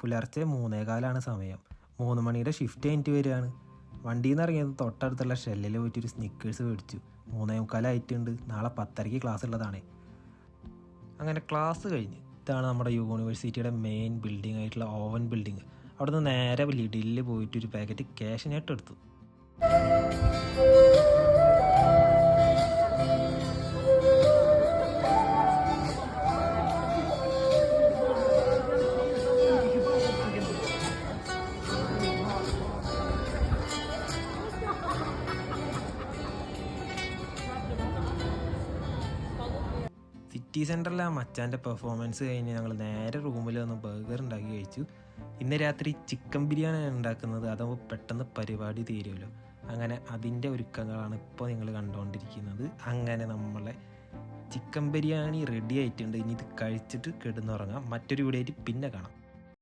പുലർച്ചെ 3:15 സമയം. 3 മണിയുടെ ഷിഫ്റ്റ് കഴിഞ്ഞിട്ട് വരികയാണ്. വണ്ടിയിൽ നിന്ന് ഇറങ്ങിയത് തൊട്ടടുത്തുള്ള ഷെല്ലിൽ പോയിട്ടൊരു സ്നിക്കേഴ്സ് മേടിച്ചു. 3:45 ആയിട്ടുണ്ട്. നാളെ 10:30 ക്ലാസ് ഉള്ളതാണ്. അങ്ങനെ ക്ലാസ് കഴിഞ്ഞ് ഇതാണ് നമ്മുടെ യൂണിവേഴ്സിറ്റിയുടെ മെയിൻ ബിൽഡിംഗ് ആയിട്ടുള്ള ഓവൻ ബിൽഡിങ്. അവിടെ നിന്ന് നേരെ ലിഡിലിൽ പോയിട്ട് ഒരു പാക്കറ്റ് ക്യാഷിനായിട്ട് എടുത്തു. സിറ്റി സെൻറ്ററിലെ ആ മച്ചാൻ്റെ പെർഫോമൻസ് കഴിഞ്ഞ് ഞങ്ങൾ നേരെ റൂമിൽ വന്ന് ബർഗർ ഉണ്ടാക്കി കഴിച്ചു. ഇന്ന് രാത്രി ചിക്കൻ ബിരിയാണിയാണ് ഉണ്ടാക്കുന്നത്. അതാകുമ്പോൾ പെട്ടെന്ന് പരിപാടി തീരുമല്ലോ. അങ്ങനെ അതിൻ്റെ ഒരുക്കങ്ങളാണ് ഇപ്പോൾ നിങ്ങൾ കണ്ടുകൊണ്ടിരിക്കുന്നത്. അങ്ങനെ നമ്മളെ ചിക്കൻ ബിരിയാണി റെഡി ആയിട്ടുണ്ട്. ഇനി ഇത് കഴിച്ചിട്ട് കിടന്നുറങ്ങാം. മറ്റൊരു വീഡിയോ ആയിട്ട് പിന്നെ കാണാം.